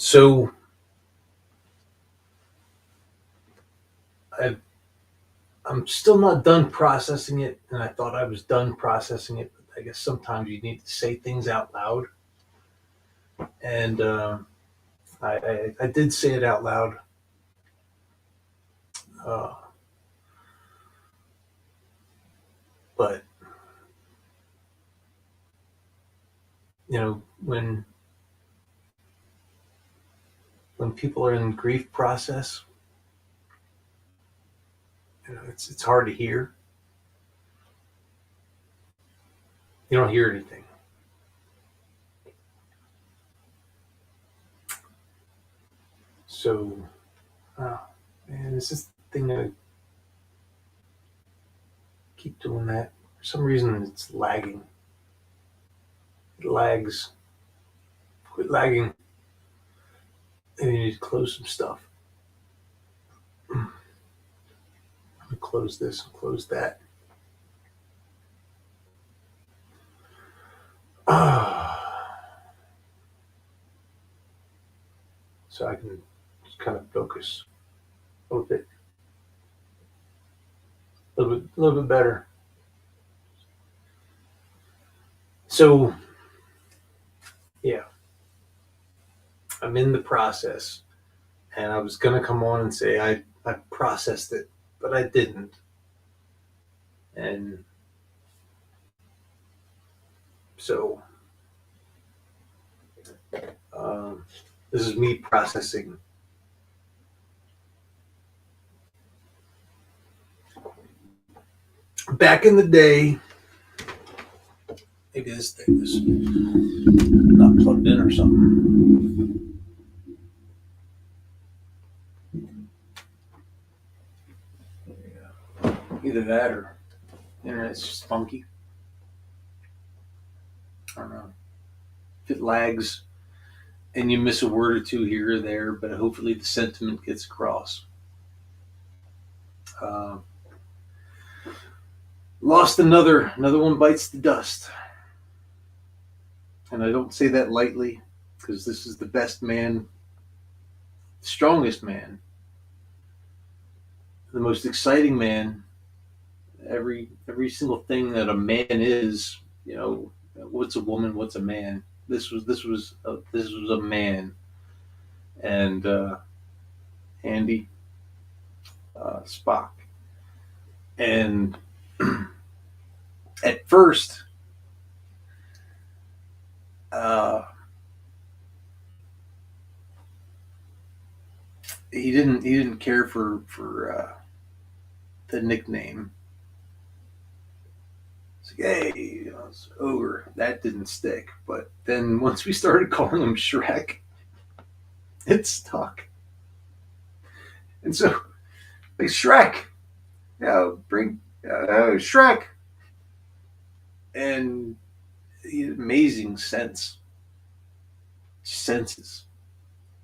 So I, I'm still not done processing it, and I thought I was done processing it. But I guess sometimes you need to say things out loud, and I did say it out loud. Uh, but when people are in grief process, it's hard to hear. You don't hear anything. So, uh, man, it's this thing that I keep doing that. For some reason, it's lagging. It lags. Quit lagging. And you need to close some stuff. I'm gonna close this and close that. So I can just kind of focus a little bit better. So yeah, I'm in the process, and I was gonna come on and say I processed it, but I didn't. And so um, this is me processing. Back in the day, maybe this thing is not plugged in or something. Either that or the internet's just funky. I don't know. If it lags and you miss a word or two here or there, but hopefully the sentiment gets across. Uh, Lost another one bites the dust, and I don't say that lightly because this is the best man, the strongest man, the most exciting man. Every single thing that a man is, what's a woman, what's a man. This was a man, and Andy Spock, and at first, uh, he didn't care for the nickname. It's like, hey, it's Ogre. That didn't stick. But then once we started calling him Shrek, it stuck. And so, like, Shrek, bring Shrek, and he had amazing senses,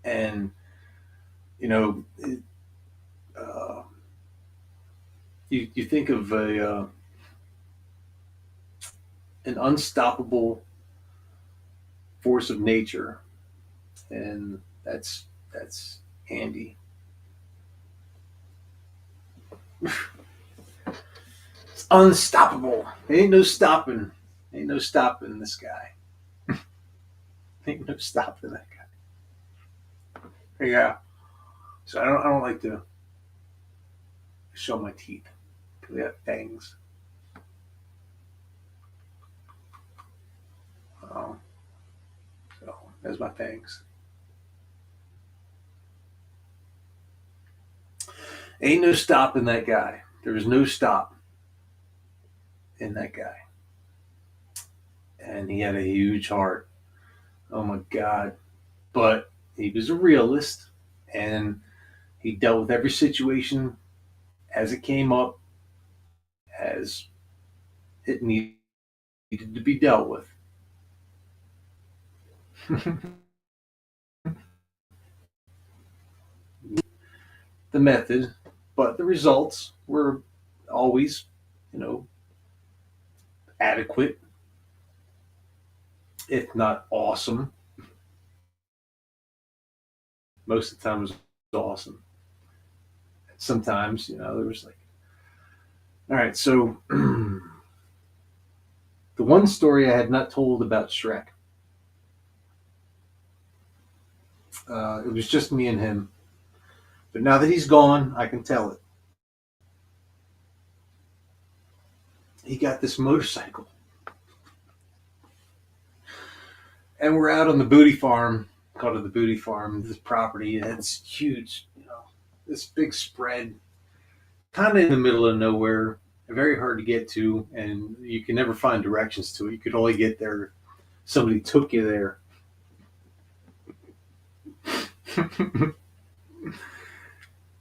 and you know, it, uh, you think of an unstoppable force of nature, and that's Andy. It's unstoppable. Ain't no stopping. Ain't no stopping this guy. Ain't no stopping that guy. Yeah. So I don't like to show my teeth because they have fangs. Um, so there's my fangs. Ain't no stopping that guy. There was no stop in that guy, and he had a huge heart. Oh my god! But he was a realist, and he dealt with every situation as it came up, as it needed to be dealt with. The method, but the results were always, you know, adequate, if not awesome. Most of the time it was awesome. Sometimes, there was like, all right, so the one story I had not told about Shrek, it was just me and him. But now that he's gone, I can tell it. He got this motorcycle, and we're out on the Booty Farm, called it the Booty Farm. This property, it's huge, this big spread, kind of in the middle of nowhere, very hard to get to, and you can never find directions to it. You could only get there if somebody took you there.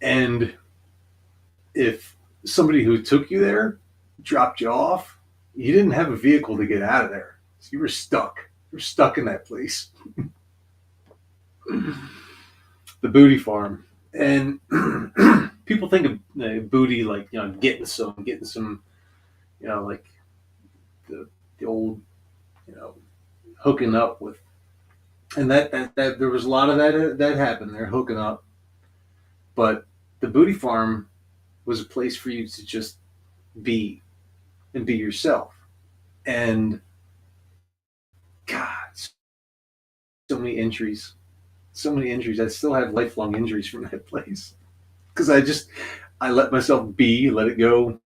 And if somebody who took you there dropped you off, you didn't have a vehicle to get out of there. So you were stuck. You were stuck in that place. The Booty Farm. And people think of booty like, getting some, like the old, hooking up with. And that there was a lot of that happened there, hooking up. But the Booty Farm was a place for you to just be and be yourself. And God, so many injuries. So many injuries. I still have lifelong injuries from that place. Because I let myself be, let it go.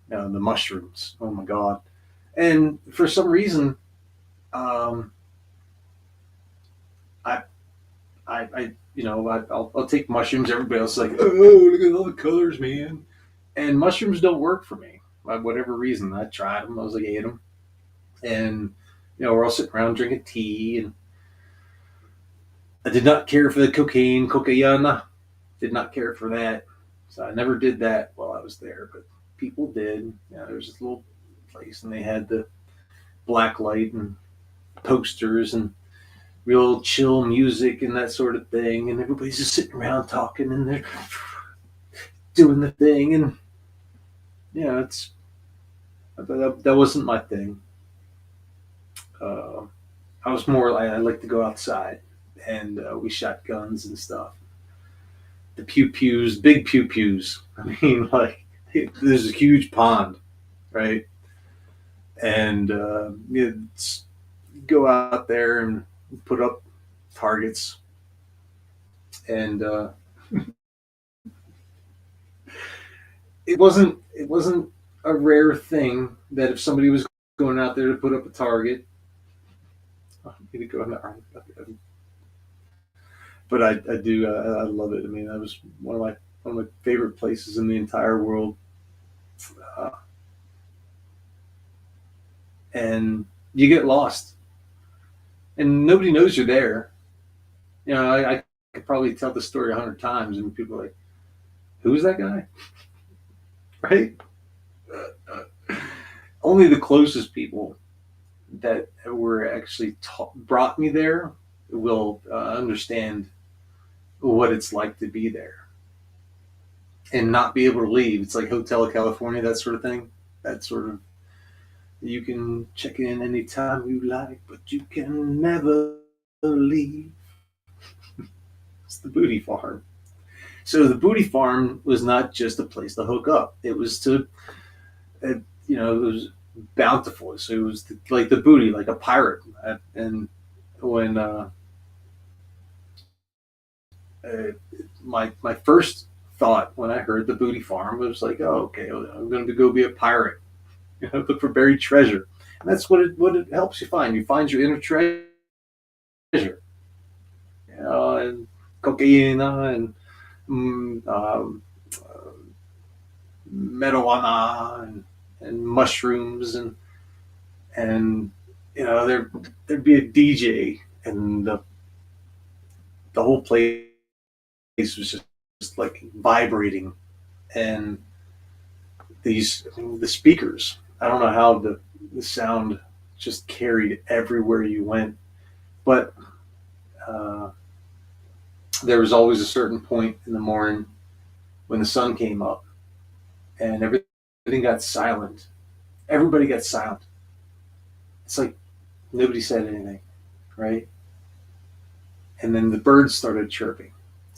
The mushrooms. Oh my God. And for some reason, I I'll take mushrooms. Everybody else is like, oh, look at all the colors, man. And mushrooms don't work for me. For whatever reason, I tried them. I was like, ate them. And, we're all sitting around drinking tea. And I did not care for the cocaine. Did not care for that. So I never did that while I was there. But people did. There was this little place, and they had the black light and posters and real chill music and that sort of thing, and everybody's just sitting around talking, and they're doing the thing, and it's that wasn't my thing. I was more like, I like to go outside, and we shot guns and stuff. The pew-pews, big pew-pews. I mean, like, there's a huge pond, right? And go out there and put up targets, and it wasn't a rare thing that if somebody was going out there to put up a target, but I do I love it. I mean, that was one of my favorite places in the entire world, and you get lost, and nobody knows you're there. I could probably tell the story 100 times, and people are like, "Who's that guy?" Right? Only the closest people that were actually brought me there will understand what it's like to be there and not be able to leave. It's like Hotel California, that sort of thing. That sort of, you can check in anytime you like, but you can never leave. It's the Booty Farm. So the Booty Farm was not just a place to hook up. It was to, it was bountiful. So it was like the booty, like a pirate. And when my first thought when I heard the Booty Farm was like, oh, okay, I'm going to go be a pirate. Look for buried treasure. And that's what it helps you find. You find your inner treasure. And cocaine and marijuana and mushrooms and there'd be a DJ, and the whole place was just like vibrating, and the speakers. I don't know how the sound just carried everywhere you went, but there was always a certain point in the morning when the sun came up, and everything got silent. Everybody got silent. It's like nobody said anything, right? And then the birds started chirping,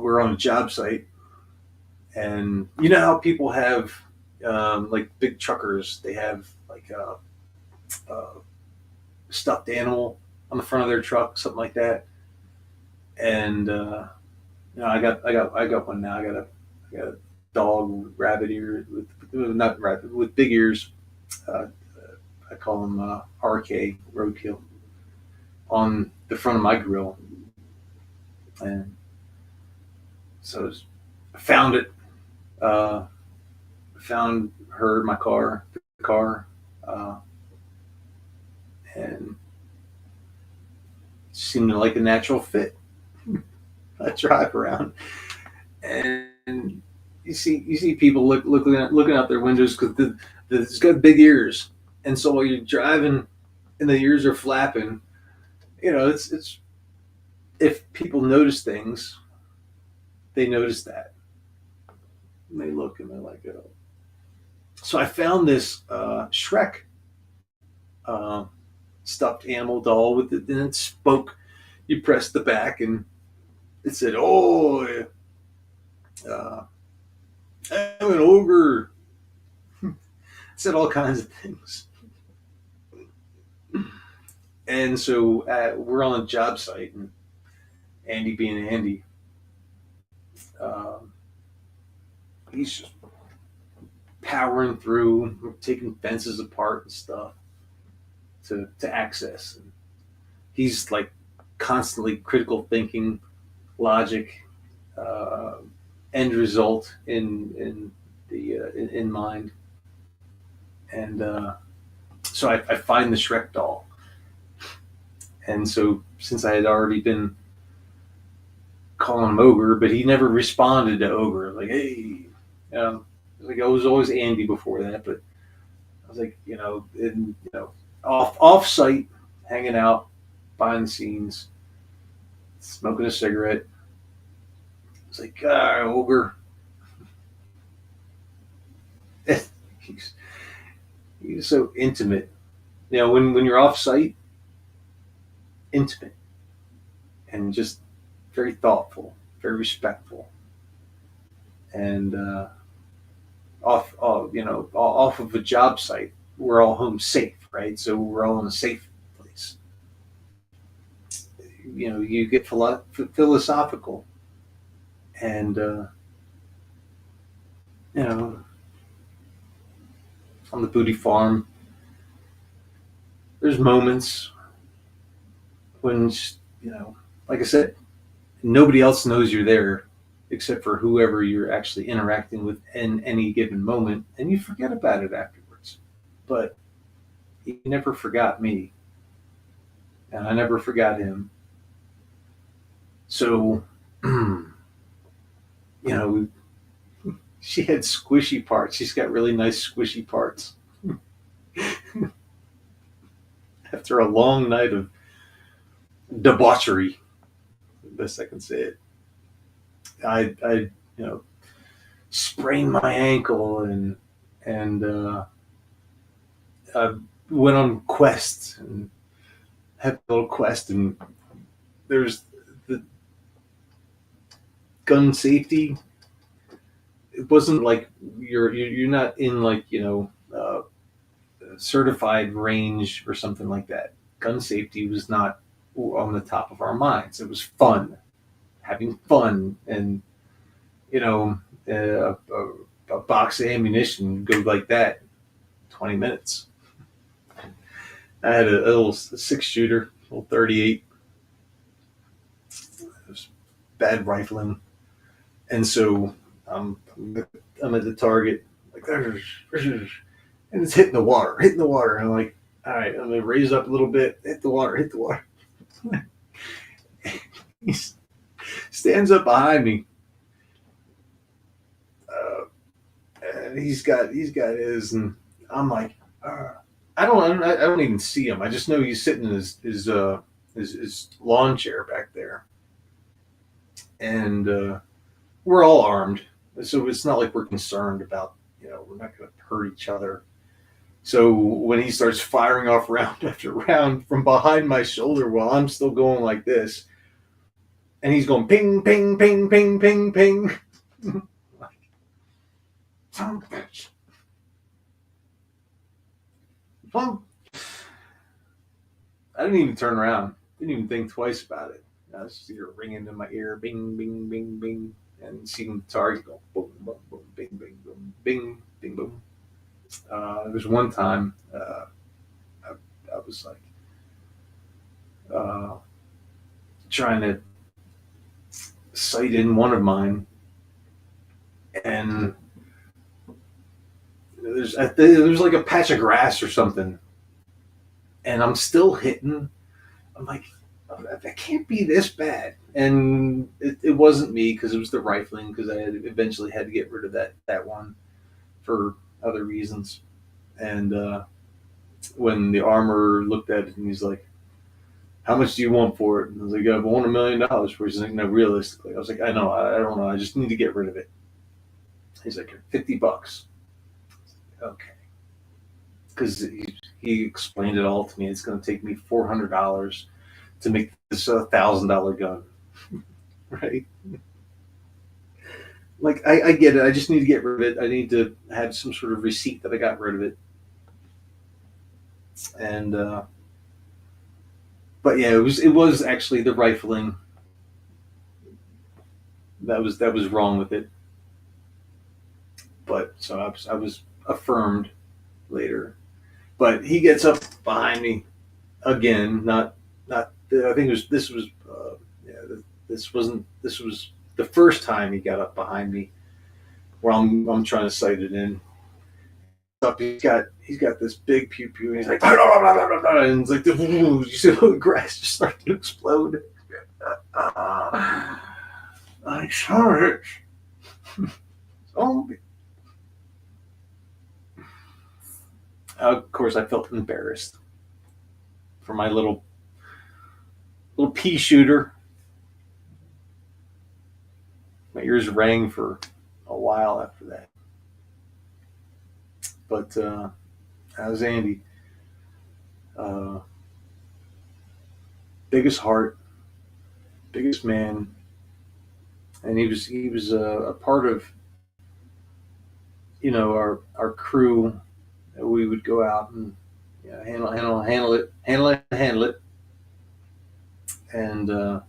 we're on a job site, and you know how people have like big truckers, they have like a stuffed animal on the front of their truck, something like that. And I got one now. I got a dog with rabbit ears, with not rabbit, with big ears. Uh, I call him RK Roadkill on the front of my grill, and so I found it. Uh, Found her in my car, the car, uh, and seemed like a natural fit. I drive around, and you see people looking out their windows because it's got big ears, and so while you're driving and the ears are flapping, you know it's if people notice things, they notice that, and they look and they're like, oh. So I found this Shrek uh, stuffed animal doll with it, and it spoke. You press the back, and it said, "Oh, uh, I'm an ogre." It said all kinds of things. And so we're on a job site, and Andy being Andy, um, he's just powering through, taking fences apart and stuff to access. And he's like constantly critical thinking, logic, uh, end result in mind. And so I find the Shrek doll, and so since I had already been calling him Ogre, but he never responded to Ogre. Like, hey, like I was always Andy before that, but I was like, off site, hanging out, behind the scenes, smoking a cigarette. It's like, Ogre. he's, he's so intimate. When you're off site, intimate and just very thoughtful, very respectful, and off of a job site, we're all home safe, right? So we're all in a safe place. You get philosophical, and you know, on the booty farm, there's moments when like I said, nobody else knows you're there except for whoever you're actually interacting with in any given moment, and you forget about it afterwards. But he never forgot me, and I never forgot him. So, know, she had squishy parts. She's got really nice squishy parts. After a long night of debauchery, best I can say it, I sprained my ankle, and I went on quest and had a little quest, and there's the gun safety. It wasn't like you're not in like certified range or something like that. Gun safety was not on the top of our minds. It was fun, having fun, and a box of ammunition go like that, 20 minutes. I had a little 6-shooter, little 38. It was bad rifling, and so I'm at the target, like, and it's hitting the water. And I'm like, all right, I'm gonna raise up a little bit, hit the water. He stands up behind me, and he's got his, and I'm like, I don't even see him. I just know he's sitting in his lawn chair back there, and we're all armed, so it's not like we're concerned about we're not going to hurt each other. So when he starts firing off round after round from behind my shoulder while I'm still going like this, and he's going ping, ping, ping, ping, ping, ping. Son of a bitch. Well, I didn't even turn around. Didn't even think twice about it. I was just here ringing in my ear, bing, bing, bing, bing, and seeing the target go boom, boom, boom, bing, bing, boom, bing, bing, boom. There was one time I was like uh, trying to sight in one of mine, and there's like a patch of grass or something, and I'm still hitting. I'm like, oh, that can't be this bad. And it wasn't me because it was the rifling because I had eventually had to get rid of that one for other reasons. And when the armor looked at it and he's like, "How much do you want for it?" And I was like, "I want $1,000,000 for it." He's like, "No, realistically." I was like, "I know, I don't know. I just need to get rid of it." He's like, $50. Okay. Because he explained it all to me. It's going to take me $400 to make this $1,000 gun, right? Like I get it. I just need to get rid of it. I need to have some sort of receipt that I got rid of it. And but yeah, it was actually the rifling that was wrong with it. But so I was affirmed later. But he gets up behind me again. Not. I think it was this was yeah. This was the first time he got up behind me where I'm trying to sight it in. Up, he's got this big pew pew, and he's like, blah, blah, blah, blah, blah, and it's like you see the grass just start to explode. I saw it. Oh, of course, I felt embarrassed for my little pea shooter. My ears rang for a while after that. But that was Andy. Uh, biggest heart, biggest man, and he was a part of our crew. We would go out and handle it, and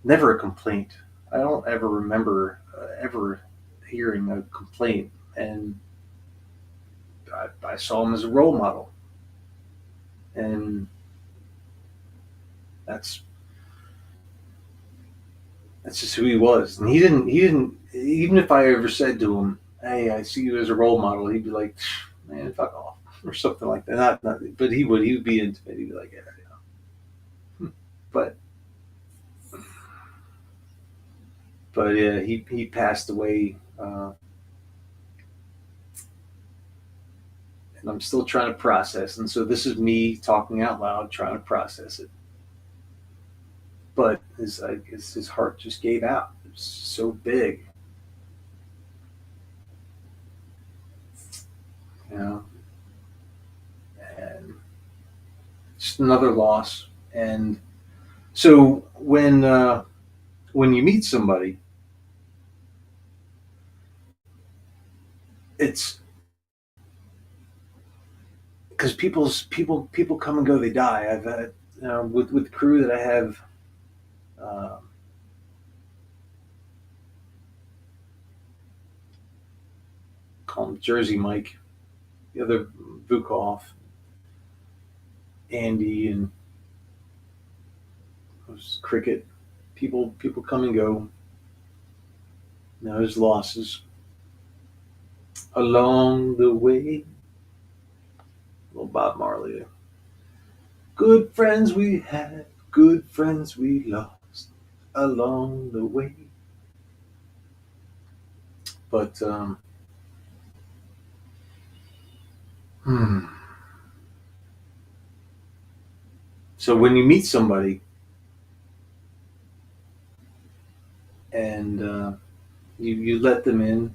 never a complaint. I don't ever remember ever hearing a complaint, and I saw him as a role model, and that's that's just who he was. And he didn't even if I ever said to him, "Hey, I see you as a role model," he'd be like, "Man, fuck off," or something like that. Not but he would be intimate. He'd be like, "Yeah." But yeah, he passed away, and I'm still trying to process. And so this is me talking out loud, trying to process it. But I guess his heart just gave out. It was so big, you know, and just another loss. And so when you meet somebody, it's because people come and go, they die. I've had with the crew that I have. Um, call him Jersey Mike, the other Vukov, Andy, and Cricket. People come and go. There's losses along the way. Little Bob Marley. Good friends we had, good friends we lost along the way. But hmm. So when you meet somebody and you let them in,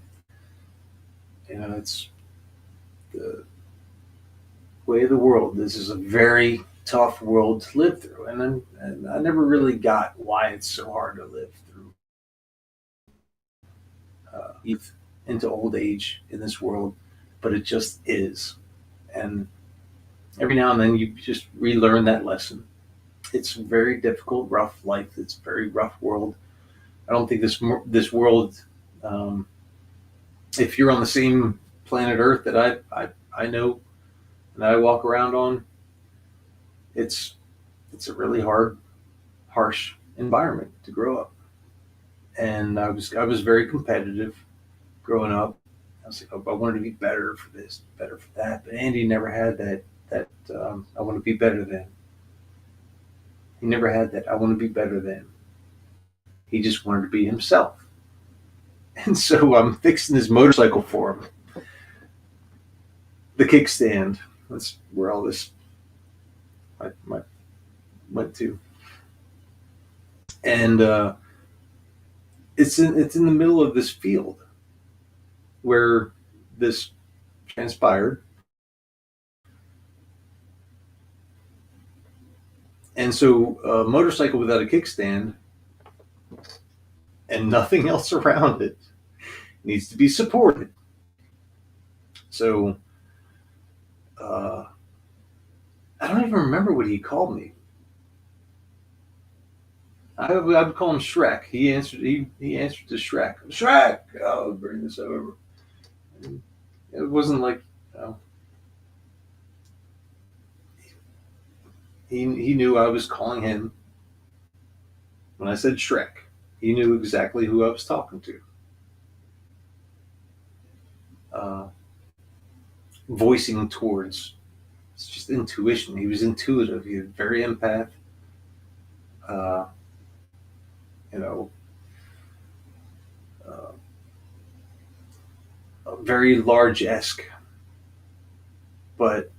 it's the way of the world. This is a very tough world to live through, and I never really got why it's so hard to live through youth into old age in this world, but it just is. And every now and then you just relearn that lesson. It's a very difficult, rough life. It's a very rough world. I don't think this world, um, if you're on the same planet Earth that I know and I walk around on, it's it's a really hard, harsh environment to grow up. And I was very competitive growing up. I was like, oh, I wanted to be better for this, better for that. But Andy never had that. I want to be better than. He never had that. I want to be better than. He just wanted to be himself. And so I'm fixing his motorcycle for him. The kickstand. That's where all this my went to. And it's in the middle of this field where this transpired. And so a motorcycle without a kickstand and nothing else around it needs to be supported. So uh, I don't even remember what he called me. I would call him Shrek. He answered to Shrek. Shrek, I'll bring this over. And it wasn't like you know, he knew I was calling him when I said Shrek. He knew exactly who I was talking to. Uh, Voicing towards it's just intuition. He was intuitive. He was very empath. Uh, you know, uh, very large esque, but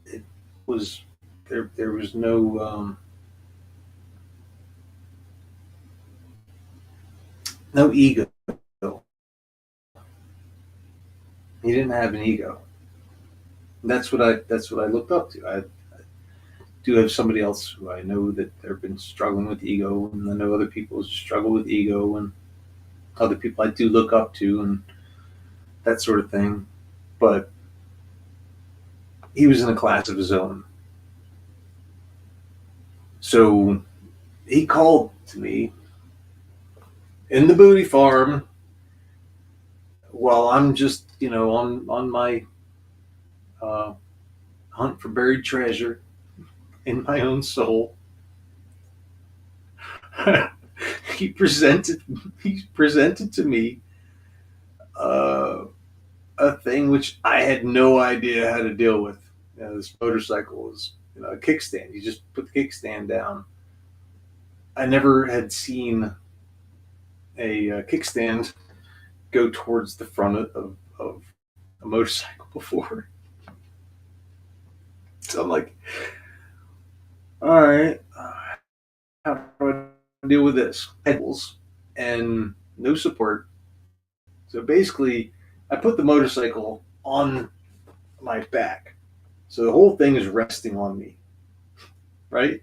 it was there was no ego. He didn't have an ego. That's what I looked up to. I do have somebody else who I know that they've been struggling with ego, and I know other people struggle with ego, and other people I do look up to, and that sort of thing. But he was in a class of his own, so he called to me in the booty farm while I'm just on my uh, hunt for buried treasure in my own soul. he presented he presented to me uh, a thing which I had no idea how to deal with. This motorcycle is a kickstand. You just put the kickstand down. I never had seen a kickstand go towards the front of a motorcycle before. So I'm like, all right, how do I deal with this? And no support. So basically, I put the motorcycle on my back. So the whole thing is resting on me, right?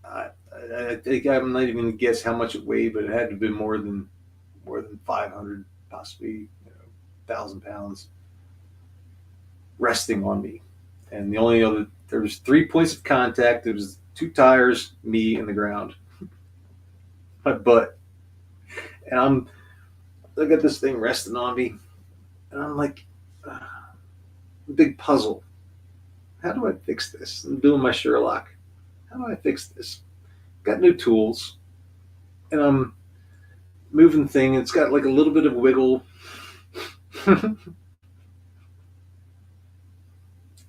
I, I think I'm not even going to guess how much it weighed, but it had to have been more than 500, possibly 1,000 pounds, resting on me. And the only other there was 3 points of contact. There was two tires, me, and the ground, my butt, and I got this thing resting on me, and I'm like, big puzzle. How do I fix this? I'm doing my Sherlock. How do I fix this? Got no tools, and I'm moving the thing. It's got like a little bit of wiggle.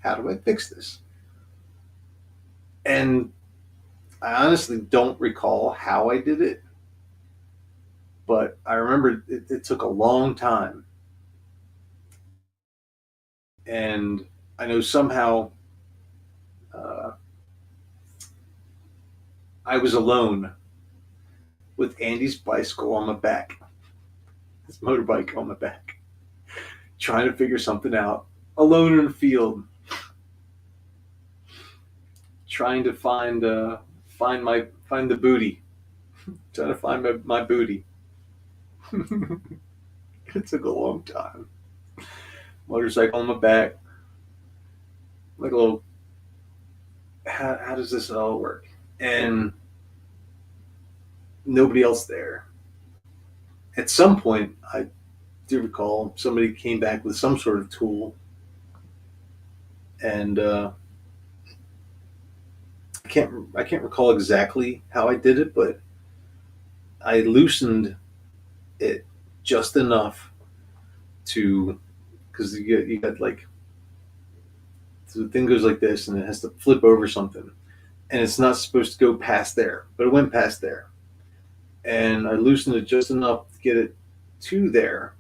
How do I fix this? And I honestly don't recall how I did it, but I remember it took a long time. And I know somehow uh, I was alone with Andy's bicycle on my back, his motorbike on my back, trying to figure something out. alone in a field, trying to find the booty, trying to find my booty. It took a long time. Motorcycle on my back, like a little. How does this all work? And nobody else there. At some point, I do recall somebody came back with some sort of tool, and I can't recall exactly how I did it, but I loosened it just enough to, because you got like, so the thing goes like this, and it has to flip over something, and it's not supposed to go past there, but it went past there, and I loosened it just enough to get it to there,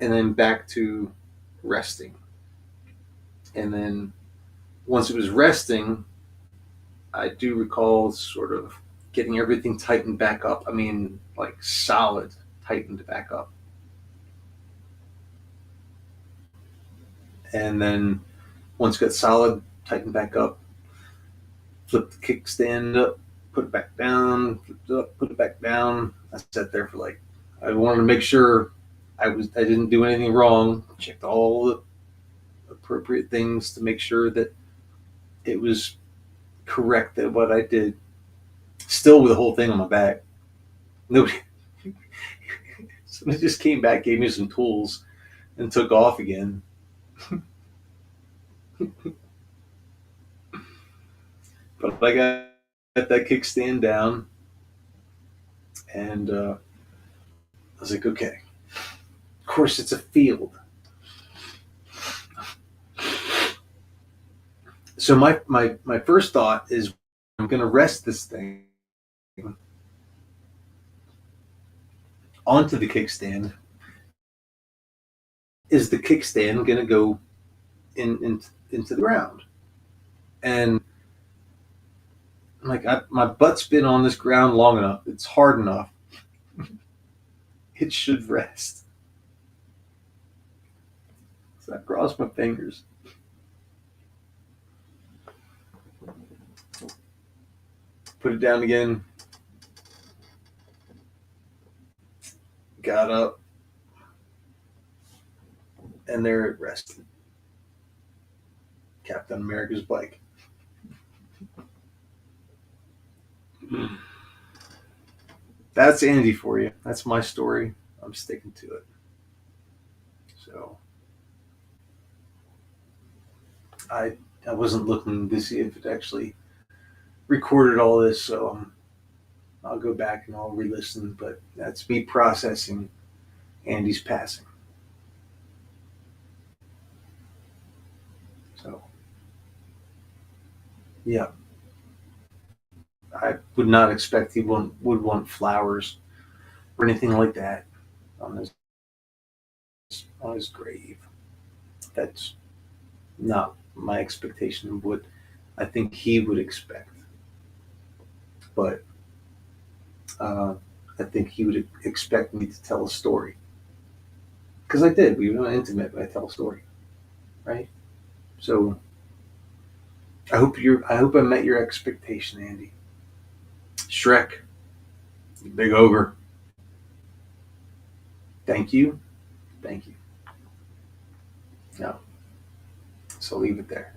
and then back to resting, and then once it was resting, I do recall sort of getting everything tightened back up. I mean, like solid tightened back up. And then once it got solid, tightened back up, flip the kickstand up, put it back down, flip it up, put it back down. I sat there for like, I wanted to make sure I didn't do anything wrong. Checked all the appropriate things to make sure that it was correct that what I did. Still with the whole thing on my back. Nobody. Somebody just came back, gave me some tools, and took off again. But I got that kickstand down, and I was like, okay. Of course, it's a field. So my first thought is, I'm going to rest this thing onto the kickstand. Is the kickstand going to go into the ground? And I'm like, my butt's been on this ground long enough. It's hard enough. It should rest. So I crossed my fingers. Put it down again. Got up. And there it rested. Captain America's bike. That's Andy for you. That's my story. I'm sticking to it. So I wasn't looking to see if it actually recorded all this, so I'll go back and I'll re-listen. But that's me processing Andy's passing. So yeah, I would not expect he would want flowers or anything like that on his grave. That's not my expectation of what I think he would expect. But I think he would expect me to tell a story, because I did. We were not intimate, but I tell a story, right? So I hope I met your expectation, Andy. Shrek, the big ogre. Thank you, thank you. No, so leave it there.